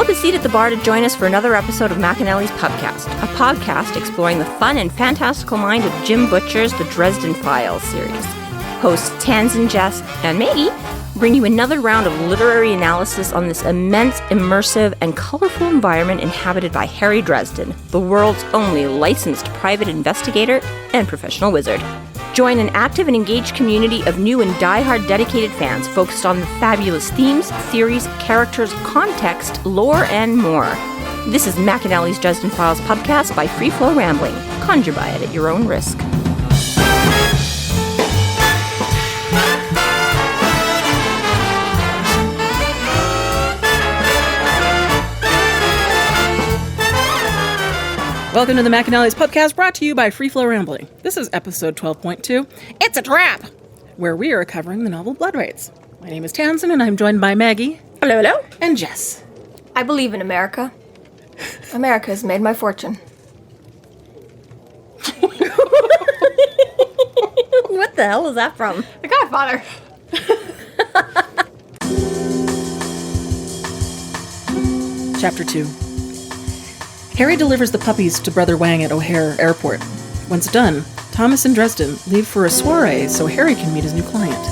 up a seat at the bar to join us for another episode of McAnally's Pubcast, a podcast exploring the fun and fantastical mind of Jim Butcher's The Dresden Files series. Hosts Tanzan, Jess, and Maggie bring you another round of literary analysis on this immense, immersive, and colorful environment inhabited by Harry Dresden, the world's only licensed private investigator and professional wizard. Join an active and engaged community of new and die-hard dedicated fans focused on the fabulous themes, theories, characters, context, lore, and more. This is McAnally's Dresden Files Pubcast by Free Flow Rambling. Conjure by it at your own risk. Welcome to the McAnally's Pubcast, brought to you by Free Flow Rambling. This is episode 12.2, It's a Trap, where we are covering the novel Blood Rites. My name is Tanzan, and I'm joined by Maggie. Hello, hello. And Jess. I believe in America. America has made my fortune. What the hell is that from? The Godfather. Chapter 2. Harry delivers the puppies to Brother Wang at O'Hare Airport. Once done, Thomas and Dresden leave for a soiree so Harry can meet his new client.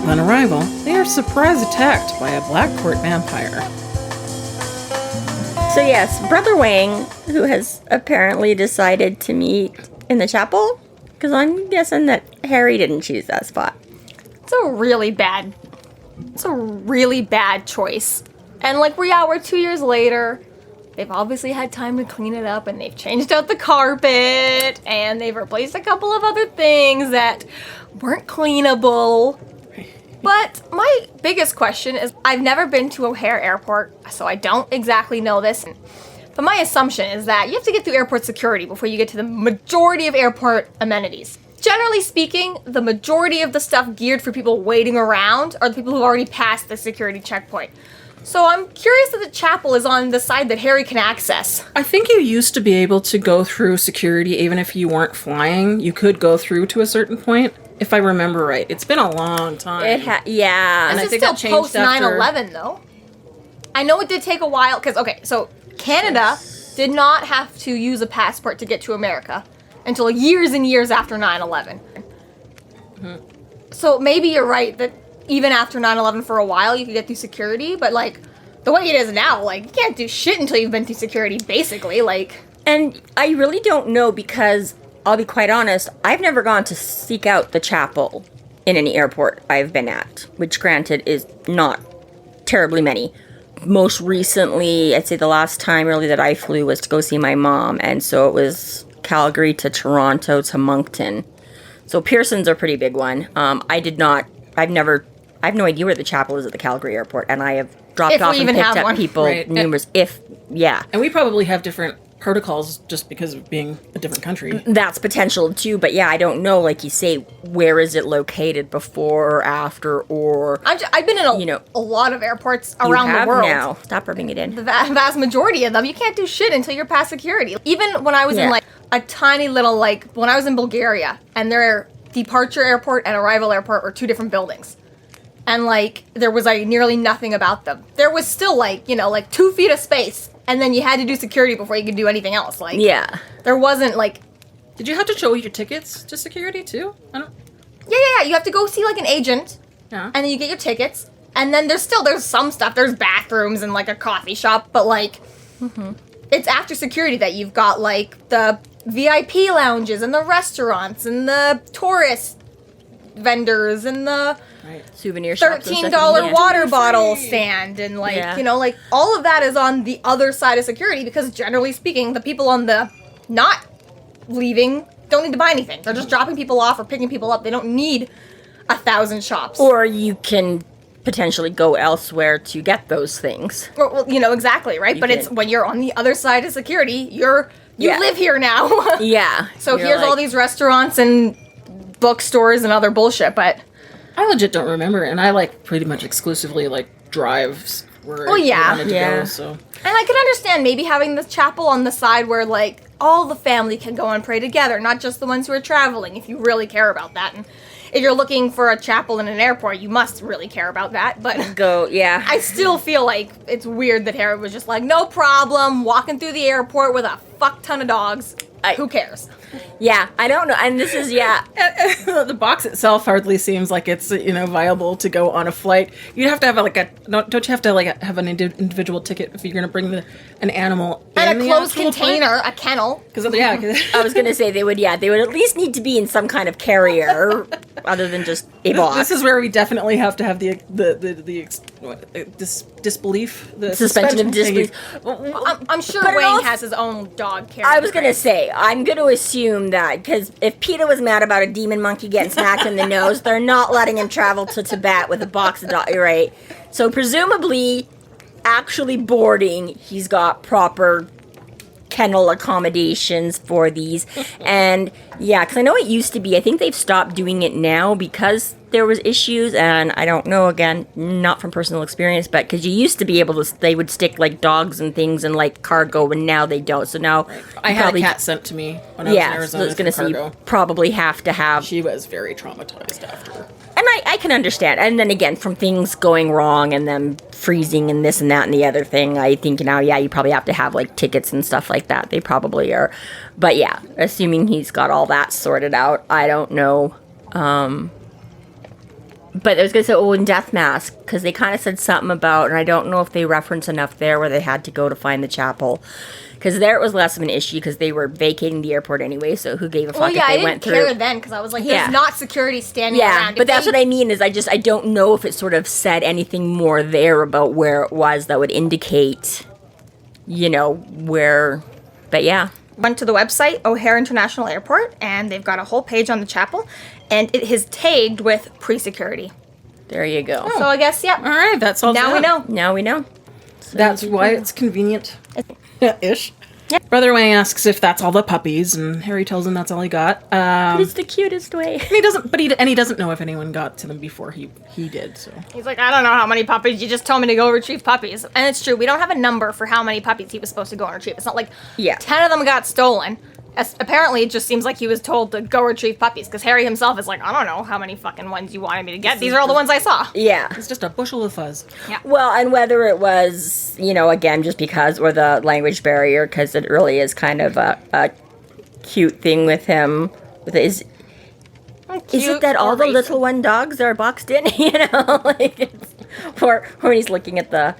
On arrival, they are surprise attacked by a black court vampire. So yes, Brother Wang, who has apparently decided to meet in the chapel, because I'm guessing that Harry didn't choose that spot. It's a really bad choice. And we're 2 years later. They've obviously had time to clean it up, and they've changed out the carpet, and they've replaced a couple of other things that weren't cleanable. But my biggest question is, I've never been to O'Hare Airport, so I don't exactly know this. But my assumption is that you have to get through airport security before you get to the majority of airport amenities. Generally speaking, the majority of the stuff geared for people waiting around are the people who've already passed the security checkpoint. So I'm curious that the chapel is on the side that Harry can access. I think you used to be able to go through security even if you weren't flying. You could go through to a certain point, if I remember right. It's been a long time. Yeah. And This I is think still that changed post 9/11, though. I know it did take a while, so Canada did not have to use a passport to get to America until years and years after 9/11. Mm-hmm. So maybe you're right that even after 9/11 for a while, you could get through security, but, the way it is now, you can't do shit until you've been through security, basically, And I really don't know because, I'll be quite honest, I've never gone to seek out the chapel in any airport I've been at, which granted is not terribly many. Most recently, I'd say the last time really that I flew was to go see my mom, and so it was Calgary to Toronto to Moncton. So Pearson's a pretty big one. I have no idea where the chapel is at the Calgary airport, and I have dropped off and picked up people numerous, And we probably have different protocols just because of being a different country. That's potential too, but I don't know, like you say, where is it located before or after, or... I've been in a lot of airports around the world. Now. Stop rubbing it in. The vast majority of them, you can't do shit until you're past security. Even when I was in a tiny little, when I was in Bulgaria, and their departure airport and arrival airport were two different buildings. And, there was, nearly nothing about them. There was still, 2 feet of space. And then you had to do security before you could do anything else. There wasn't, Did you have to show your tickets to security, too? Yeah. You have to go see, an agent. Yeah. And then you get your tickets. And then there's some stuff. There's bathrooms and, a coffee shop. But, it's after security that you've got, the VIP lounges and the restaurants and the tourist vendors and the... Souvenir shops. $13 water bottle stand and all of that is on the other side of security because generally speaking, the people on the not leaving don't need to buy anything. They're just dropping people off or picking people up. They don't need 1,000 shops. Or you can potentially go elsewhere to get those things. Well, exactly, right? But it's when you're on the other side of security, you live here now. Yeah. So here's all these restaurants and bookstores and other bullshit, but I legit don't remember, and I pretty much exclusively drives where I wanted to go, so. And I can understand maybe having the chapel on the side where all the family can go and pray together, not just the ones who are traveling, if you really care about that. And if you're looking for a chapel in an airport, you must really care about that. But Yeah. I still feel like it's weird that Harry was just like, no problem, walking through the airport with a fuck ton of dogs. Who cares? Yeah, I don't know. And this is, The box itself hardly seems like it's, viable to go on a flight. You'd have to have don't you have to have an individual ticket if you're going to bring an animal And in a the closed actual container, a kennel. Because I was going to say they would at least need to be in some kind of carrier other than just a box. This is where we definitely have to have the disbelief, the suspension of disbelief. I'm sure But Wang also- has his own dog carrier. I was going to say, I'm going to assume that, because if PETA was mad about a demon monkey getting smacked in the nose, they're not letting him travel to Tibet with a box of dogs, right? So presumably, actually boarding, he's got proper kennel accommodations for these. And yeah, because I know it used to be, I think they've stopped doing it now because there was issues, and I don't know, again, not from personal experience, but because you used to be able to, they would stick like dogs and things in like cargo, and now they don't. So now I had a cat sent to me when I was in Arizona. So I was going to say you probably have to have. She was very traumatized after. And I can understand. And then again, from things going wrong and them freezing and this and that and the other thing, I think now, you probably have to have like tickets and stuff like that. They probably are. But yeah, assuming he's got all that sorted out, I don't know. But I was going to say, in Death Mask, because they kind of said something about, and I don't know if they reference enough there where they had to go to find the chapel. Because there it was less of an issue because they were vacating the airport anyway, so who gave a fuck if they went through. I didn't care then because I was like, there's not security standing around. But that's what I mean is I don't know if it sort of said anything more there about where it was that would indicate, where, but yeah. Went to the website, O'Hare International Airport, and they've got a whole page on the chapel, and it is tagged with pre-security. There you go. So I guess, All right, that's all. Now we know. Now we know. So that's why it's convenient. Ish. Yeah. Brother Wang asks if that's all the puppies, and Harry tells him that's all he got. But it's the cutest way. And he doesn't know if anyone got to them before he did. So he's like, I don't know how many puppies. You just told me to go retrieve puppies, and it's true. We don't have a number for how many puppies he was supposed to go and retrieve. It's not like 10 of them got stolen. Apparently, it just seems like he was told to go retrieve puppies, because Harry himself is like, I don't know how many fucking ones you wanted me to get. These are all the ones I saw. Yeah. it's just a bushel of fuzz. Yeah. Well, and whether it was, again, just because, or the language barrier, because it really is kind of a cute thing with him. Is it that all the little one dogs are boxed in? Or when he's looking at the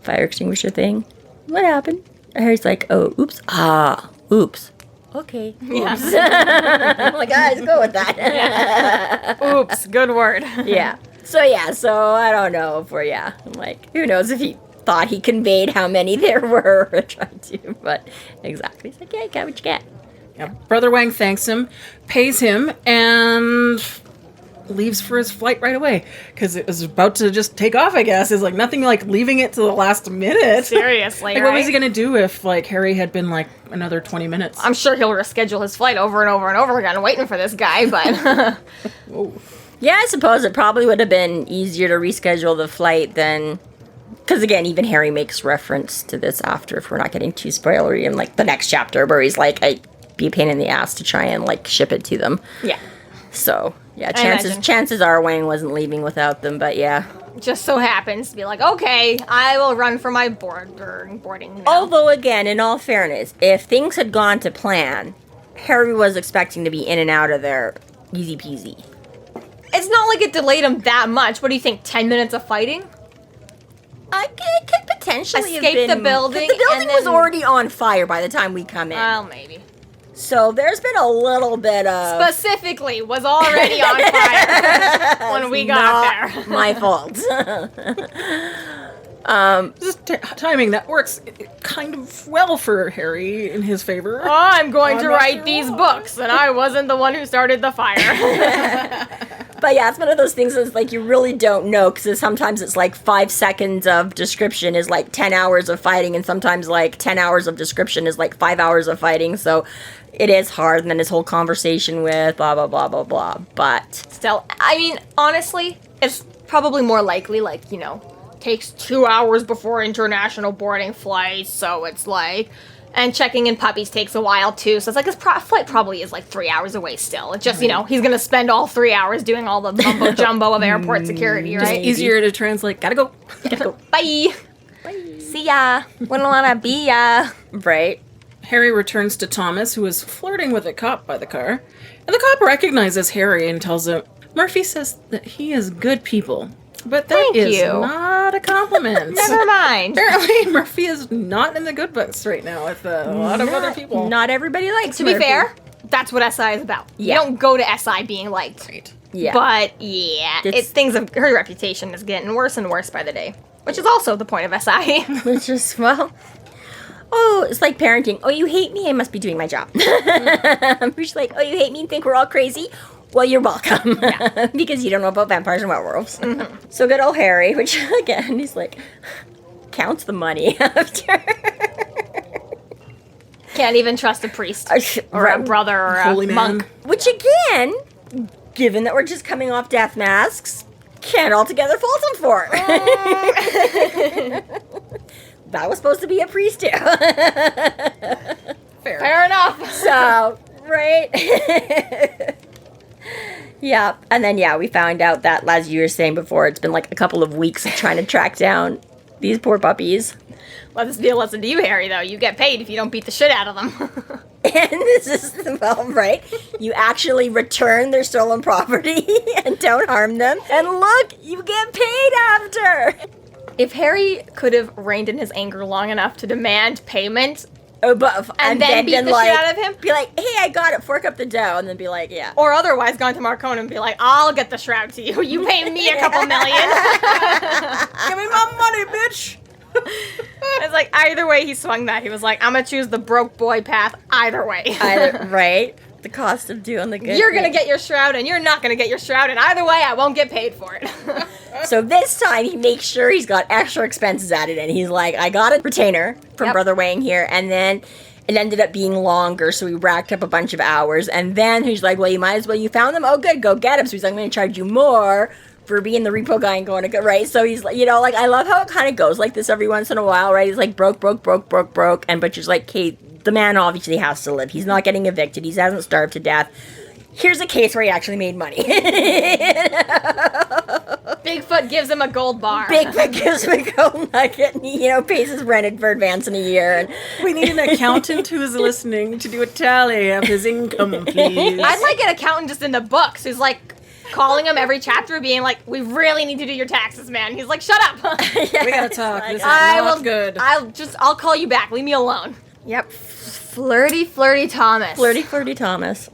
fire extinguisher thing. What happened? Harry's like, oh, oops. Oops. Okay. Yes. I'm like, guys, go with that. Oops, good word. Yeah. So I don't know if I'm like, who knows if he thought he conveyed how many there were or tried to, but exactly. He's like, yeah, you got what you get. Yeah. Brother Wang thanks him, pays him, and leaves for his flight right away because it was about to just take off. I guess it's like nothing like leaving it to the last minute. Seriously, like, what was he gonna do if like Harry had been like another 20 minutes? I'm sure he'll reschedule his flight over and over and over again, waiting for this guy. But yeah, I suppose it probably would have been easier to reschedule the flight than. Because again, even Harry makes reference to this after, if we're not getting too spoilery, in like the next chapter where he's like, "I'd be a pain in the ass to try and like ship it to them." Yeah. So yeah, chances are Wang wasn't leaving without them, but yeah. Just so happens to be like, okay, I will run for my boarding now. Although again, in all fairness, if things had gone to plan, Harry was expecting to be in and out of there easy peasy. It's not like it delayed him that much. What do you think? 10 minutes of fighting? It could potentially Escape have been, the building. The building and then, was already on fire by the time we come in. Well, maybe. So there's been a little bit of... Specifically, was already on fire when we got there. My fault. Just timing that works kind of well for Harry in his favor. Oh, I'm going to write these books, and I wasn't the one who started the fire. But yeah, it's one of those things that's like you really don't know, because sometimes it's like 5 seconds of description is like 10 hours of fighting, and sometimes like 10 hours of description is like 5 hours of fighting, so it is hard. And then his whole conversation with blah, blah, blah, blah, blah. But Still, I mean, honestly, it's probably more likely, like, takes 2 hours before international boarding flights, so it's like And checking in puppies takes a while, too. So it's like his flight probably is like 3 hours away still. It's just, you know, he's going to spend all 3 hours doing all the mumbo-jumbo of airport security, right? Just easier to translate. Gotta go. Gotta go. Bye. See ya. Wouldn't wanna be ya. Right. Harry returns to Thomas, who is flirting with a cop by the car. And the cop recognizes Harry and tells him, Murphy says that he is good people. But that Thank is you. not a compliment. Never mind. Apparently, Murphy is not in the good books right now with a lot of other people. Not everybody likes To be Murphy. fair, that's what SI is about. Yeah. You don't go to SI being liked. Right. Yeah. But yeah, her reputation is getting worse and worse by the day. Which is also the point of SI. Which is, well, oh, it's like parenting. Oh, you hate me? I must be doing my job. We're just like, oh, you hate me and think we're all crazy? Well, you're welcome. Yeah. Because you don't know about vampires and werewolves. Mm-hmm. So good old Harry, which, again, he's like, counts the money after. Can't even trust a priest. Or a brother or a Holy man. monk. Which, again, given that we're just coming off death masks, can't altogether fault him for. That was supposed to be a priest, too. Fair enough. So, right? Yeah. And then, yeah, we found out that, as you were saying before, it's been like a couple of weeks of trying to track down these poor puppies. Well, this be a lesson to you, Harry, though. You get paid if you don't beat the shit out of them. And this is, well, right? You actually return their stolen property and don't harm them. And look, you get paid after. If Harry could have reined in his anger long enough to demand payment, And then beat the shit out of him? Be like, hey, I got it, fork up the dough. And then be like, yeah. or otherwise gone to Marcona and be like, I'll get the shroud to you. You pay me a couple million. Give me my money, bitch! It's like, either way he swung that. He was like, I'm going to choose the broke boy path either way. Right? The cost of doing the good You're going to thing. get your shroud and you're not going to get your shroud. And either way, I won't get paid for it. So this time he makes sure he's got extra expenses added in. He's like, I got a retainer from Yep. Brother Wang here, and then it ended up being longer, so we racked up a bunch of hours. And then he's like, well, you might as well, you found them? Oh, good, go get them. So he's like, I'm going to charge you more for being the repo guy and going to go, right? So he's like, you know, like, I love how it kind of goes like this every once in a while, right? He's like, broke. And Butcher's like, okay, the man obviously has to live. He's not getting evicted. He hasn't starved to death. Here's a case where he actually made money. Bigfoot gives him a gold bar. Bigfoot gives him a gold nugget and he, pays his rent for advance in a year. And We need an accountant who is listening to do a tally of his income, please. I'd like an accountant just in the books who's like calling him every chapter being like, we really need to do your taxes, man. He's like, shut up. We gotta talk. This is I not will, good. I'll call you back. Leave me alone. Yep. Flirty Thomas. Flirty Thomas.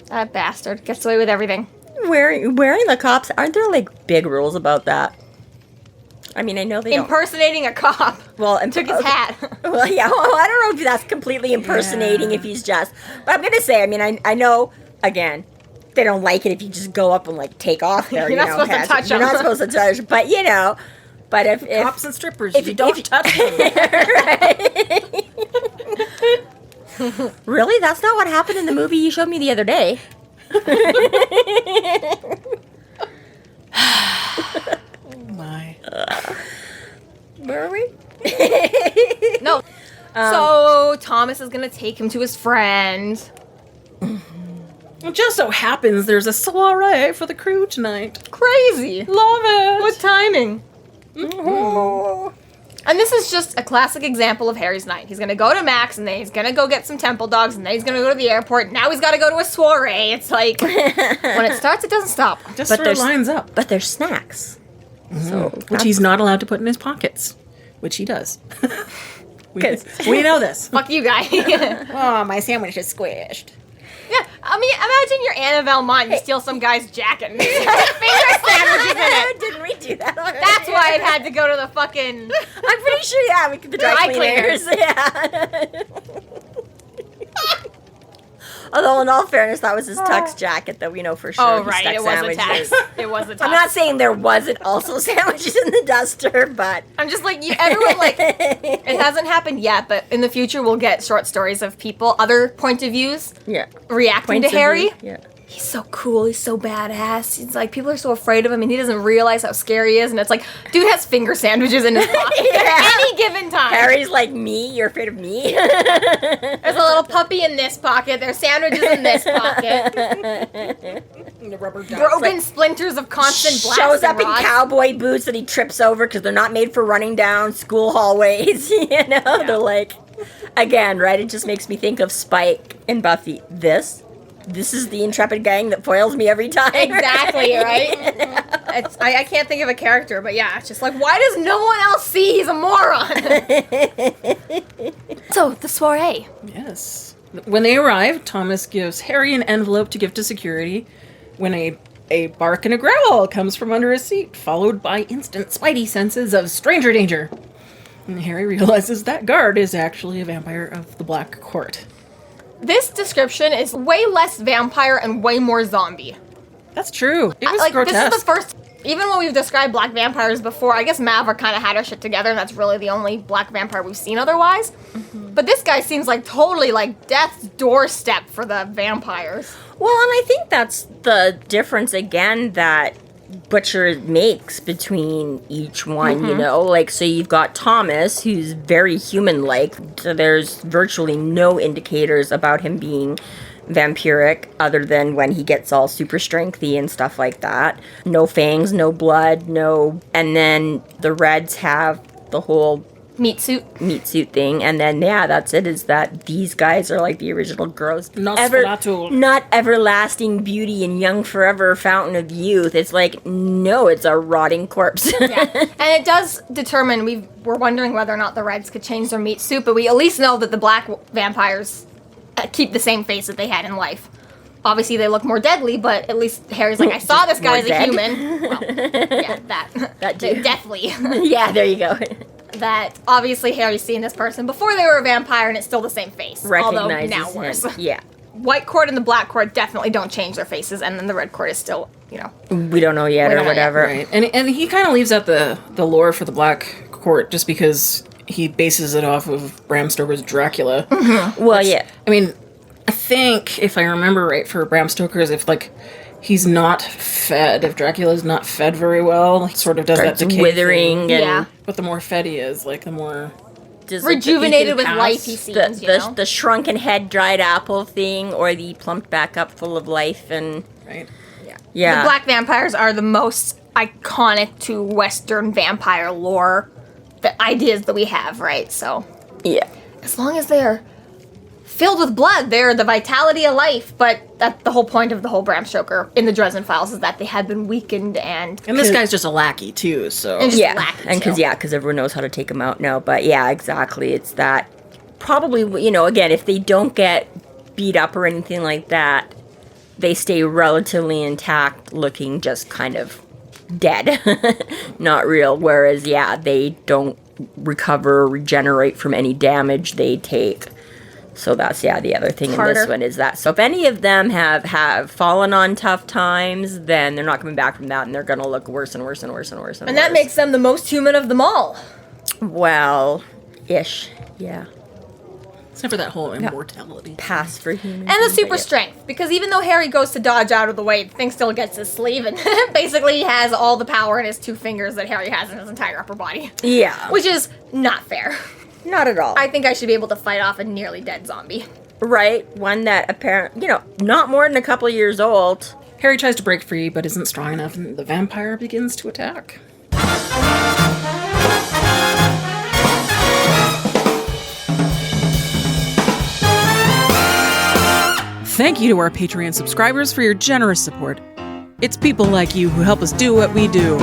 That bastard gets away with everything. Wearing the cops, aren't there like big rules about that? I mean, I know they don't. Impersonating a cop. Well, Took his hat. Well, yeah, well, I don't know if that's completely impersonating if he's just. But I'm going to say, I mean, I know, again, they don't like it if you just go up and like take off their, You're not supposed to touch You're them. not supposed to touch, but but if Cops and strippers, you don't touch them. Really? That's not what happened in the movie you showed me the other day. Oh my. Where are we? No. So Thomas is going to take him to his friend. It just so happens there's a soiree for the crew tonight. Crazy. Love it. What timing? Oh. And this is just a classic example of Harry's night. He's gonna go to Max, and then he's gonna go get some temple dogs, and then he's gonna go to the airport. And now he's gotta go to a soiree. It's like, when it starts, it doesn't stop. Just But sort of there's- lines up. But there's snacks. So Which he's not allowed to put in his pockets. Which he does. we know this. Fuck you, guy. Yeah, Oh, my sandwich is squished. I mean, imagine you're Annabelle Mont and you steal some guy's jacket and there's finger sandwiches in it. Didn't we do that already? That's why it had to go to the fucking... I'm pretty sure, yeah, we could the dry Dry cleaners. cleaners. Yeah. Although, in all fairness, that was his tux jacket that we know for sure. Oh, he right, stuck it was a sandwiches. tax. It was a tax. I'm not saying there wasn't also sandwiches in the duster, but I'm just like, everyone, like, it hasn't happened yet, but in the future we'll get short stories of people, other point of views, yeah, reacting Points to of Harry. view, yeah. he's so cool, he's so badass. It's like, people are so afraid of him, and he doesn't realize how scary he is, and it's like, dude has finger sandwiches in his pocket at any given time. Harry's like, me? You're afraid of me? There's a little puppy in this pocket, there's sandwiches in this pocket. The rubber duck. Broken splinters of constant blast. Shows up in rods. cowboy boots that he trips over because they're not made for running down school hallways. They're like, again, right? It just makes me think of Spike and Buffy. This is the intrepid gang that foils me every time. Exactly, right? I can't think of a character, but yeah, it's just like, why does no one else see he's a moron? So, the soiree. Yes. When they arrive, Thomas gives Harry an envelope to give to security when a bark and a growl comes from under his seat, followed by instant spidey senses of stranger danger. And Harry realizes that guard is actually a vampire of the Black Court. This description is way less vampire and way more zombie. That's true. It was grotesque. This is the first... Even when we've described black vampires before, I guess Maverick kind of had her shit together, and that's really the only black vampire we've seen otherwise. Mm-hmm. But this guy seems like totally like death's doorstep for the vampires. Well, and I think that's the difference again that Butcher makes between each one, Like, so you've got Thomas, who's very human-like. So there's virtually no indicators about him being vampiric other than when he gets all super strengthy and stuff like that. No fangs, no blood, no... And then the Reds have the whole meat suit thing, and then that's it, is that these guys are like the original gross not everlasting beauty and young forever fountain of youth. It's like, no, it's a rotting corpse. Yeah, and it does determine, we're wondering whether or not the Reds could change their meat suit, but we at least know that the black vampires keep the same face that they had in life. Obviously, they look more deadly, but at least Harry's like, I saw this guy as a human. Well, yeah, that too. Deathly. Yeah, there you go. That obviously Harry's seen this person before they were a vampire, and it's still the same face. Recognizes although now worse. Him. Yeah. White Court and the Black Court definitely don't change their faces, and then the Red Court is still, we don't know yet or whatever. Right. And he kind of leaves out the lore for the Black Court just because he bases it off of Bram Stoker's Dracula. Mm-hmm. Well, yeah. I mean, I think, if I remember right, for Bram Stoker's, if, he's not fed, if Dracula's not fed very well, he sort of does that decay withering thing. and... But the more fed he is, the more... rejuvenated with life he seems, the shrunken head dried apple thing, or the plumped back up full of life and... Right. Yeah. The black vampires are the most iconic to Western vampire lore, the ideas that we have, right? So... Yeah. As long as they're filled with blood, they're the vitality of life, but that's the whole point of the whole Bram Stoker in the Dresden Files, is that they had been weakened and this guy's just a lackey too, so... And because everyone knows how to take him out now, but yeah, exactly, it's that, probably, again, if they don't get beat up or anything like that, they stay relatively intact, looking just kind of dead, not real, whereas, they don't recover or regenerate from any damage they take. So that's, the other thing in this one is that. So if any of them have fallen on tough times, then they're not coming back from that, and they're going to look worse and worse and worse and worse and worse. And that makes them the most human of them all. Well, ish, yeah. Except for that whole immortality. Pass for human. And the super strength, because even though Harry goes to dodge out of the way, the thing still gets his sleeve, and basically he has all the power in his 2 fingers that Harry has in his entire upper body. Yeah. Which is not fair. Not at all. I think I should be able to fight off a nearly dead zombie. Right. One that apparently, not more than a couple of years old. Harry tries to break free, but isn't strong enough, and the vampire begins to attack. Thank you to our Patreon subscribers for your generous support. It's people like you who help us do what we do.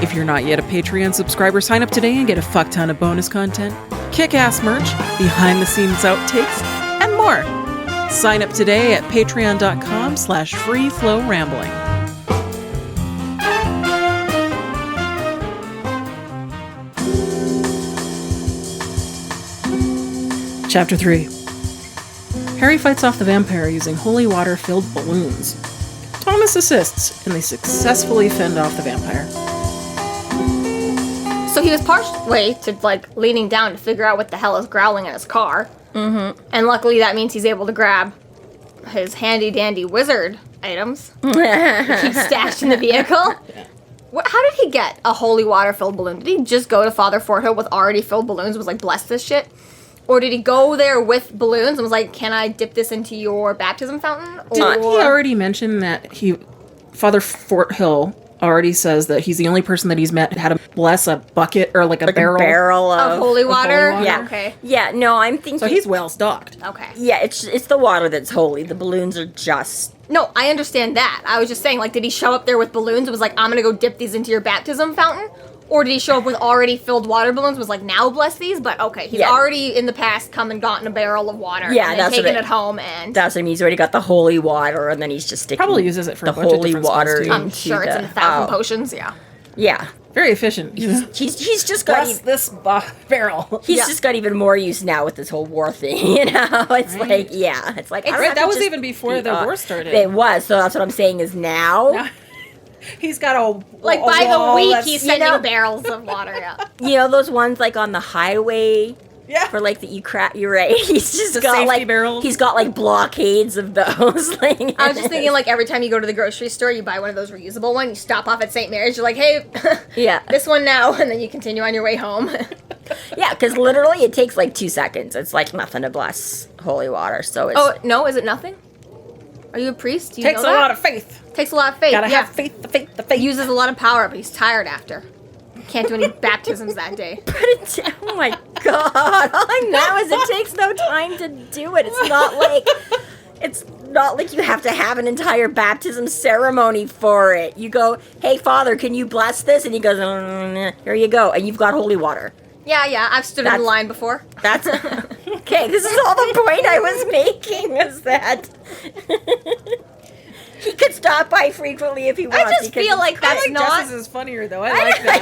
If you're not yet a Patreon subscriber, sign up today and get a fuck ton of bonus content, kick-ass merch, behind-the-scenes outtakes, and more. Sign up today at patreon.com/freeflowrambling. Chapter 3. Harry fights off the vampire using holy water-filled balloons. Thomas assists, and they successfully fend off the vampire. So he was partially to, leaning down to figure out what the hell is growling in his car. Mm-hmm. And luckily that means he's able to grab his handy dandy wizard items he stashed in the vehicle. How did he get a holy water filled balloon? Did he just go to Father Forthill with already filled balloons and was like, bless this shit? Or did he go there with balloons and was like, can I dip this into your baptism fountain? Didn't he already mention that Father Forthill already says that he's the only person that he's met had to bless a bucket or like a barrel of holy water? Yeah. Okay. Yeah, no, I'm thinking... So he's well stocked. Okay. Yeah, it's the water that's holy. The balloons are just... No, I understand that. I was just saying, like, did he show up there with balloons and was like, I'm gonna go dip these into your baptism fountain? Or did he show up with already filled water balloons, was like, now bless these? But okay, he's already in the past come and gotten a barrel of water. Yeah, and that's taken what it home and... That's what I mean. He's already got the holy water, and then he's just sticking... Probably uses it for the a bunch of holy different water. spells, too. I'm sure it's in 1,000 potions, yeah. Yeah. Very efficient. He's just got... Bless this barrel. He's just got even more use now with this whole war thing, you know? It's like, yeah. It's like... Right, that was even before the war started. It was, so that's what I'm saying is now... He's got a like by the week he's sending barrels of water. Yeah. You know those ones like on the highway. Yeah. For like the you're right. He's just the got like barrels. He's got like blockades of those. Like, I was just thinking like every time you go to the grocery store, you buy one of those reusable ones. You stop off at St. Mary's. You're like, hey, yeah, this one now, and then you continue on your way home. Yeah, because literally it takes like 2 seconds. It's like nothing to bless holy water. So it's no, is it nothing? Are you a priest? Do you Takes know a that? lot of faith. Takes a lot of faith. Gotta have faith, the faith, the faith. Uses a lot of power, but he's tired after. Can't do any baptisms that day. Oh my god! All I know is it takes no time to do it. It's not like you have to have an entire baptism ceremony for it. You go, hey Father, can you bless this? And he goes, here you go, and you've got holy water. Yeah, I've stood in the line before. That's okay. This is all the point I was making. Was that he could stop by frequently if he wants. I just feel like that's not. Jess's is funnier though. I like that.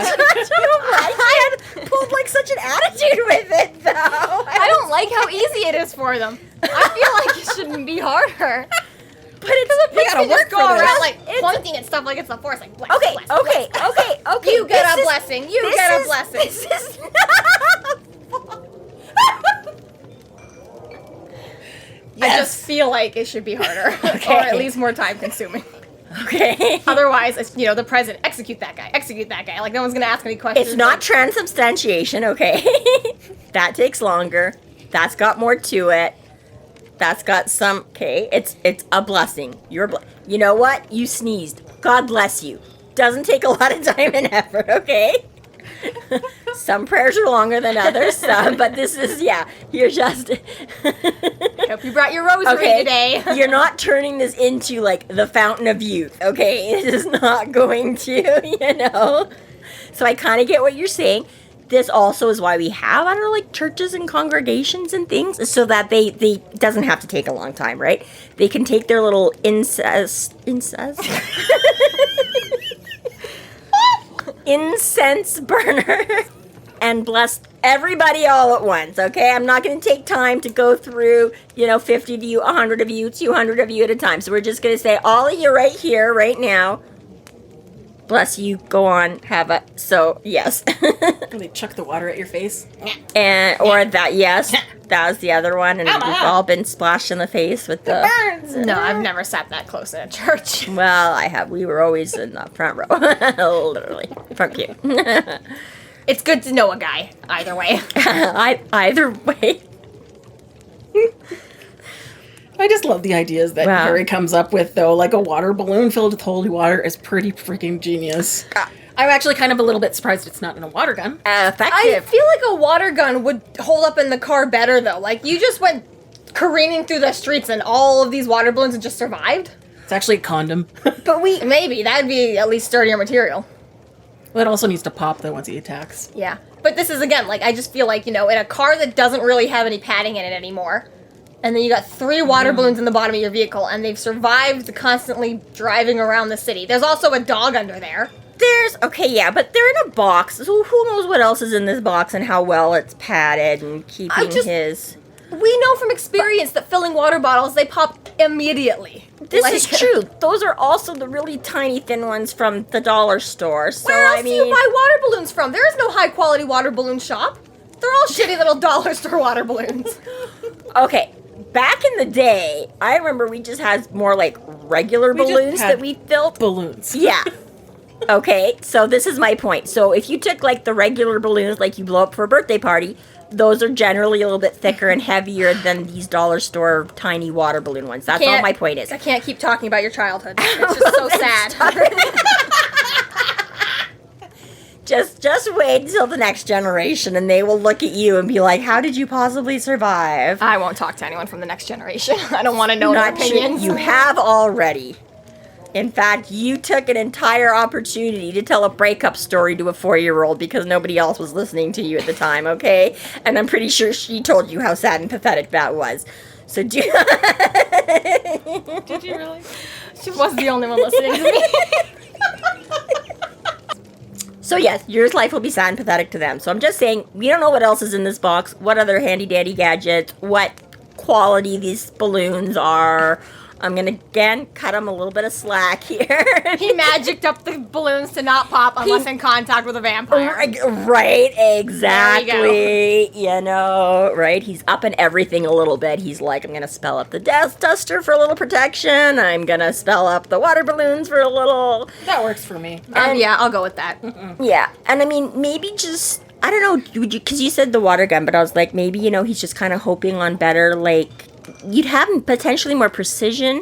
I had pulled like such an attitude with it though. I don't like how easy it is for them. I feel like it shouldn't be harder. But it's you gotta work go around like pointing at stuff like it's the force, like bless, okay. You get a blessing. You get a blessing. This is not. I just feel like it should be harder, or at least more time consuming. Okay. Otherwise, it's, the president, execute that guy. Like no one's gonna ask any questions. It's not transubstantiation, okay? That takes longer. That's got more to it. That's got some. Okay, it's a blessing. You know what? You sneezed. God bless you. Doesn't take a lot of time and effort. Okay. Some prayers are longer than others. But this is You're just. Hope you brought your rosary today. You're not turning this into like the fountain of youth. Okay, it is not going to. So I kind of get what you're saying. This also is why we have other like churches and congregations and things, so that they doesn't have to take a long time, right? They can take their little incense burner and bless everybody all at once, okay? I'm not going to take time to go through, 50 of you, 100 of you, 200 of you at a time. So we're just going to say, all of you right here, right now, bless you, go on, have a, so, yes. They chuck the water at your face. Or that, yes, that was the other one, and we've all been splashed in the face with the burns. No, I've never sat that close in a church. Well, I have. We were always in the front row. Literally. Front pew. It's good to know a guy, either way. Either way. I just love the ideas that Harry comes up with, though. Like a water balloon filled with holy water is pretty freaking genius. I'm actually kind of a little bit surprised it's not in a water gun. Effective. I feel like a water gun would hold up in the car better, though. Like, you just went careening through the streets and all of these water balloons and just survived. It's actually a condom. But maybe. That'd be at least sturdier material. Well, it also needs to pop, though, once he attacks. Yeah. But this is, again, like, I just feel like, in a car that doesn't really have any padding in it anymore, and then you got 3 water balloons in the bottom of your vehicle, and they've survived constantly driving around the city. There's also a dog under there. But they're in a box, so who knows what else is in this box and how well it's padded and keeping his... We know from experience that filling water bottles, they pop immediately. This is true. Those are also the really tiny thin ones from the dollar store. So, where else do you buy water balloons from? There is no high-quality water balloon shop. They're all shitty little dollar store water balloons. Okay, back in the day, I remember we just had more like regular balloons that we filled. Balloons. Yeah. Okay, so this is my point. So if you took like the regular balloons like you blow up for a birthday party, those are generally a little bit thicker and heavier than these dollar store tiny water balloon ones. That's all my point is. I can't keep talking about your childhood. It's just so sad. Just wait until the next generation and they will look at you and be like, how did you possibly survive? I won't talk to anyone from the next generation. I don't want to know their opinions. You have already. In fact, you took an entire opportunity to tell a breakup story to a 4-year-old because nobody else was listening to you at the time, okay? And I'm pretty sure she told you how sad and pathetic that was. So Did you really? She was the only one listening to me. So yes, yours life will be sad and pathetic to them. So I'm just saying, we don't know what else is in this box, what other handy-dandy gadgets, what quality these balloons are. I'm going to, again, cut him a little bit of slack here. He magicked up the balloons to not pop unless in contact with a vampire. Right, exactly. There you You know, right? He's upping everything a little bit. He's like, I'm going to spell up the death duster for a little protection. I'm going to spell up the water balloons for a little. That works for me. Yeah, I'll go with that. Yeah, and I mean, maybe just, I don't know, because you said the water gun, but I was like, maybe, you know, he's just kind of hoping on better, like, you'd have potentially more precision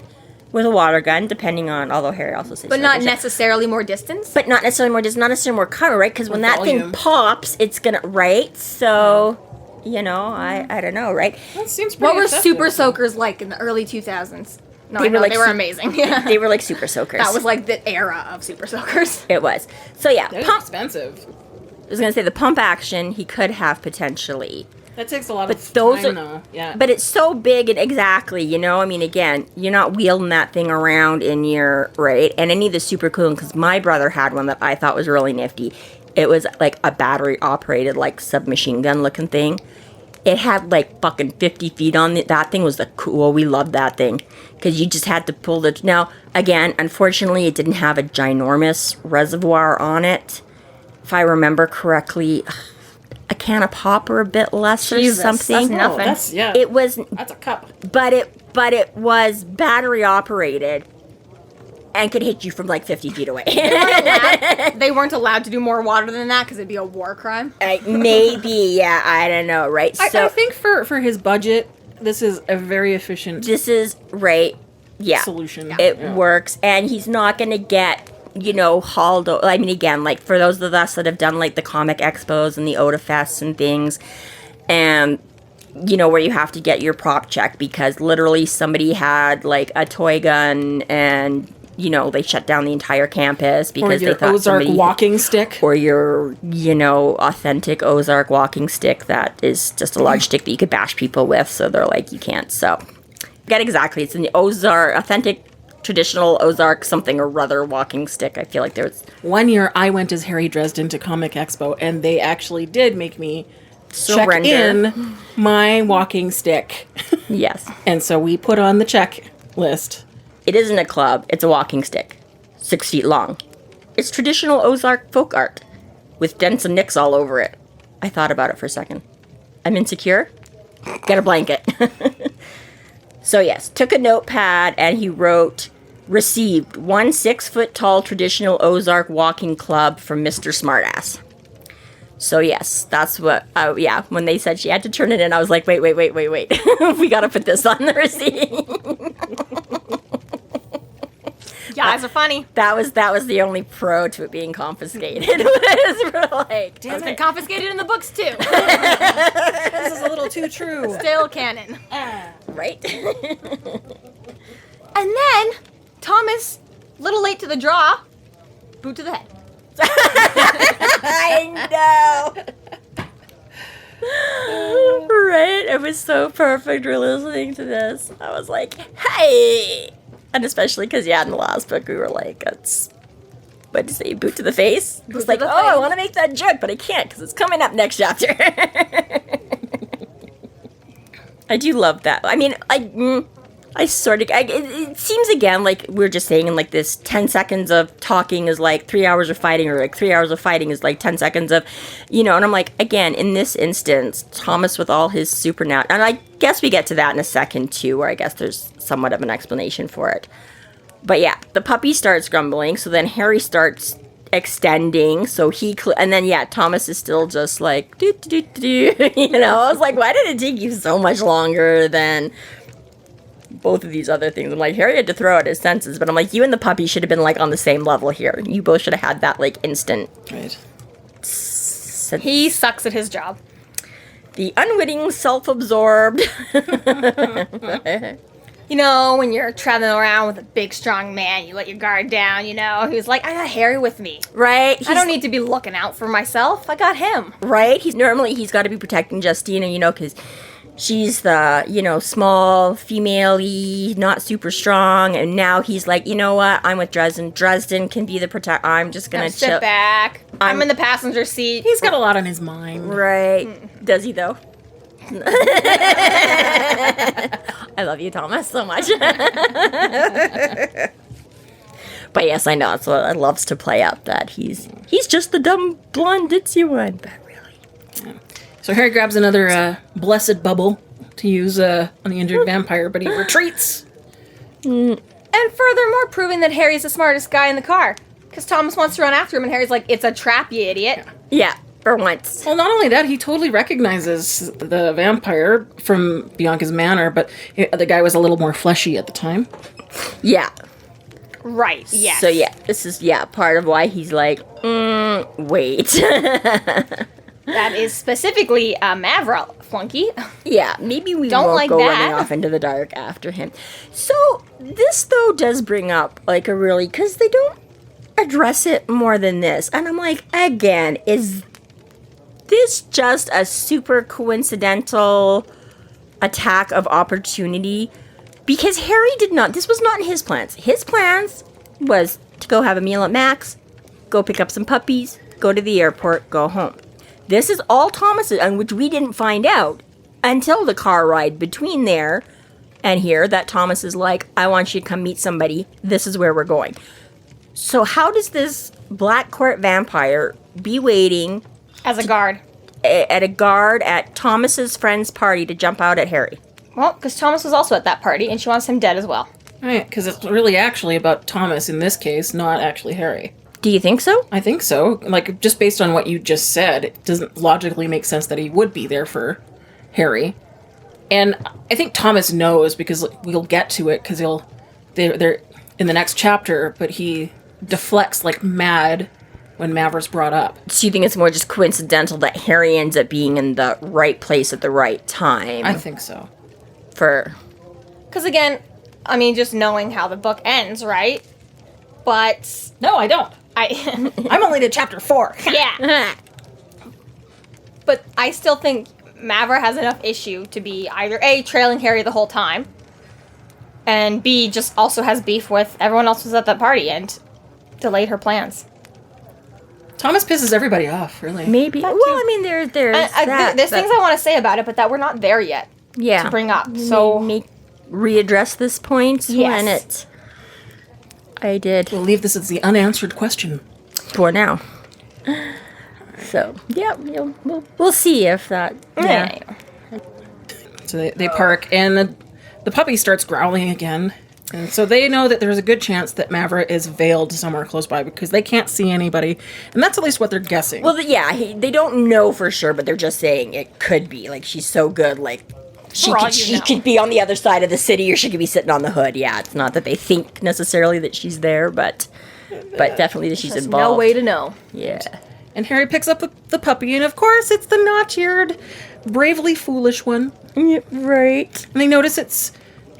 with a water gun, depending on, although Harry also says... But not necessarily more distance? But not necessarily more distance, not necessarily more cover, right? Because when that thing pops, it's gonna, right? So, you know, I don't know, right? That seems pretty What were effective. super soakers like in the early 2000s? No, they were amazing. Yeah. They were like super soakers. That was like the era of super soakers. It was. So yeah, They're pump... expensive. I was gonna say, the pump action, he could have potentially... That takes a lot of those time, are, though. Yeah. But it's so big and exactly, you know? I mean, again, you're not wheeling that thing around in your, right? And any of the super cool, because my brother had one that I thought was really nifty. It was like a battery-operated, like, submachine gun-looking thing. It had, like, fucking 50 feet on it. That thing was the cool. We loved that thing. Because you just had to pull the... Now, again, unfortunately, it didn't have a ginormous reservoir on it. If I remember correctly... a can of pop or a bit less or something. That's nothing. It was. That's a cup. But it was battery operated, and could hit you from like 50 feet away. They weren't allowed to do more water than that because it'd be a war crime. Maybe, yeah, I don't know, right? So I think for his budget, this is a very efficient. This is right. Yeah, solution. It works, and he's not gonna get. You know, hauled. I mean, again, like for those of us that have done like the comic expos and the Oda Fests and things, and you know where you have to get your prop check because literally somebody had like a toy gun and you know they shut down the entire campus because they thought Ozark walking stick or your authentic Ozark walking stick that is just a large stick that you could bash people with. So they're like, you can't. So get exactly. It's in the Ozark authentic. Traditional Ozark something or other walking stick. I feel like there's... One year I went as Harry Dresden to Comic Expo, and they actually did make me surrender. Check in my walking stick. Yes. And so we put on the checklist. It isn't a club. It's a walking stick. 6 feet long. It's traditional Ozark folk art with dents and nicks all over it. I thought about it for a second. I'm insecure. Get a blanket. So yes, took a notepad and he wrote, received 1 6-foot-tall traditional Ozark walking club from Mr. Smartass. So yes, that's what, when they said she had to turn it in, I was like, wait. We gotta put this on the receipt. You guys are funny. That was the only pro to it being confiscated. Was like, it's been confiscated in the books too. This is a little too true. Still canon. Right? And then, Thomas, little late to the draw, boot to the head. I know. Right? It was so perfect for listening to this. I was like, hey! And especially because, in the last book, we were like, what'd you say, boot to the face? It was like, I want to make that joke, but I can't because it's coming up next chapter. I do love that. I mean, I It seems again like we're just saying in like this 10 seconds of talking is like 3 hours of fighting, or like 3 hours of fighting is like 10 seconds of, and I'm like, again, in this instance, Thomas with all his supernatural, and I guess we get to that in a second too, where I guess there's somewhat of an explanation for it. But yeah, the puppy starts grumbling, so then Harry starts extending, so and then Thomas is still just like, I was like, why did it take you so much longer than both of these other things? I'm like, Harry had to throw out his senses, but I'm like, you and the puppy should have been like on the same level here. You both should have had that like instant. Right. He sucks at his job. The unwitting, self-absorbed. When you're traveling around with a big, strong man, you let your guard down, He's like, I got Harry with me. Right. I don't need to be looking out for myself. I got him. Right. He's got to be protecting Justina, because she's the, small, female-y, not super strong. And now he's like, you know what? I'm with Dresden. Dresden can be the protector. I'm just going to sit back. I'm in the passenger seat. He's got a lot on his mind. Right. Does he, though? I love you, Thomas, so much. But yes, I know. So it loves to play up that he's just the dumb, blonde, ditzy one. But really. Yeah. So Harry grabs another blessed bubble to use on the injured vampire, but he retreats. And furthermore, proving that Harry's the smartest guy in the car. Because Thomas wants to run after him, and Harry's like, it's a trap, you idiot. Yeah. For once. Well, not only that, he totally recognizes the vampire from Bianca's manor, but the guy was a little more fleshy at the time. Yeah. Right, yeah. So, this is, part of why he's like, wait. That is specifically a Maverick flunky. Yeah, maybe we don't won't like go that. running off into the dark after him. So, this, though, does bring up, like, because they don't address it more than this. And I'm like, again, is this just a super coincidental attack of opportunity? Because Harry this was not in his plans. His plans was to go have a meal at Mac's, go pick up some puppies, go to the airport, go home. This is all Thomas's, and which we didn't find out until the car ride between there and here, that Thomas is like, I want you to come meet somebody. This is where we're going. So how does this Black Court vampire be waiting As a guard. At a guard at Thomas's friend's party to jump out at Harry? Well, because Thomas was also at that party, and she wants him dead as well. Right, because it's really actually about Thomas in this case, not actually Harry. Do you think so? I think so. Like, just based on what you just said, it doesn't logically make sense that he would be there for Harry. And I think Thomas knows, because we'll get to it, because they're in the next chapter, but he deflects like mad when Maverick's brought up. So you think it's more just coincidental that Harry ends up being in the right place at the right time? I think so. Because again, I mean, just knowing how the book ends, right? But... No, I don't. I'm only to chapter 4. Yeah. But I still think Maverick has enough issue to be either A, trailing Harry the whole time, and B, just also has beef with everyone else who's at that party and delayed her plans. Thomas pisses everybody off, really. Maybe. That Well, too. I mean, there's There's things I want to say about it, but that we're not there yet to bring up. So readdress this point when I did We'll leave this as the unanswered question. for now. So we'll see if that. Yeah. So they park, and the puppy starts growling again. And so they know that there's a good chance that Maverick is veiled somewhere close by because they can't see anybody. And that's at least what they're guessing. Well, they don't know for sure, but they're just saying it could be. Like, she's so good, like, she could be on the other side of the city, or she could be sitting on the hood. Yeah, it's not that they think necessarily that she's there, but definitely that she's There's involved. no way to know. Yeah. And Harry picks up the puppy, and of course it's the notch-eared, bravely foolish one. Yeah, right. And they notice it's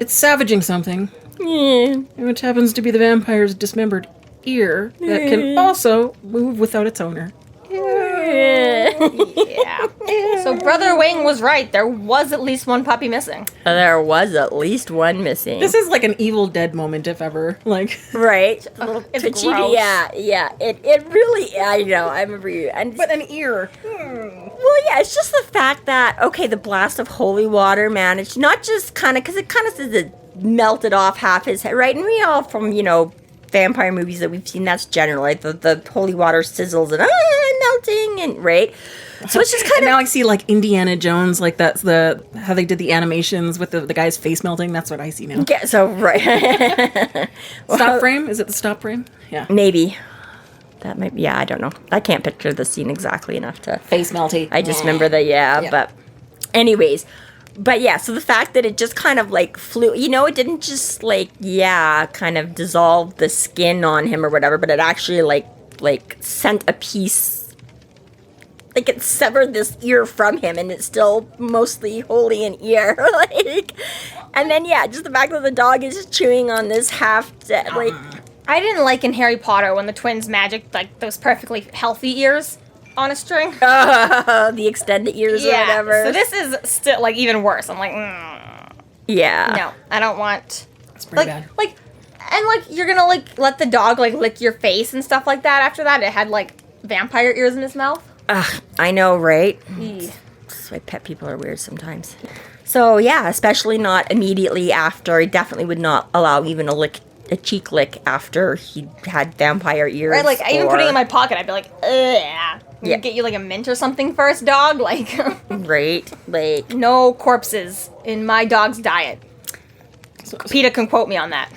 savaging something. Yeah. Which happens to be the vampire's dismembered ear that can also move without its owner. Yeah. So Brother Wang was right. There was at least one puppy missing. There was at least one missing. This is like an Evil Dead moment, if ever. Like, right? It's Pachita, gross. yeah. It really, I know, I remember you. but an ear. Well, yeah, it's just the fact that, okay, the blast of holy water managed, not just kind of, because it kind of says that melted off half his head, right? And we all from, vampire movies that we've seen, that's general, like the holy water sizzles and melting, and right. So it's just kind of, now I see like Indiana Jones, like that's how they did the animations with the guy's face melting. That's what I see now. Yeah, so right. Stop frame? Is it the stop frame? Yeah, maybe that might be. Yeah, I don't know. I can't picture the scene exactly enough to face melty. I just remember that. Yeah, but anyways. But yeah, so the fact that it just kind of like flew, it didn't just like, kind of dissolve the skin on him or whatever, but it actually like sent a piece, like it severed this ear from him, and it's still mostly wholly an ear. And then just the fact that the dog is chewing on this half dead, like. I didn't like in Harry Potter when the twins magic like those perfectly healthy ears on a string. The extended ears or whatever. So this is still like even worse. I'm like, yeah. No, I don't want. It's pretty bad. And you're gonna like let the dog like lick your face and stuff like that. After that, it had like vampire ears in his mouth. Ugh, I know, right? That's why pet people are weird sometimes. So especially not immediately after. I definitely would not allow even a cheek lick after he had vampire ears. Right, like even putting it in my pocket, I'd be like, ugh. Yeah. Get you like a mint or something first, dog. Like, right, like no corpses in my dog's diet. PETA can quote me on that.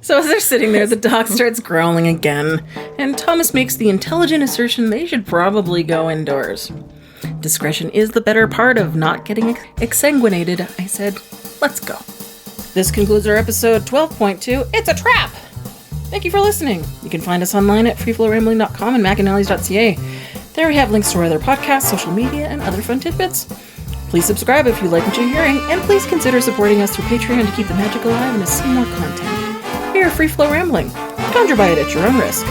So as they're sitting there, the dog starts growling again, and Thomas makes the intelligent assertion they should probably go indoors. Discretion is the better part of not getting exsanguinated, I said. Let's go. This concludes our episode 12.2, It's a Trap! Thank you for listening. You can find us online at freeflowrambling.com and McAnallys.ca. There we have links to our other podcasts, social media, and other fun tidbits. Please subscribe if you like what you're hearing, and please consider supporting us through Patreon to keep the magic alive and to see more content. Here at Free Flow Rambling. Conjure by it at your own risk.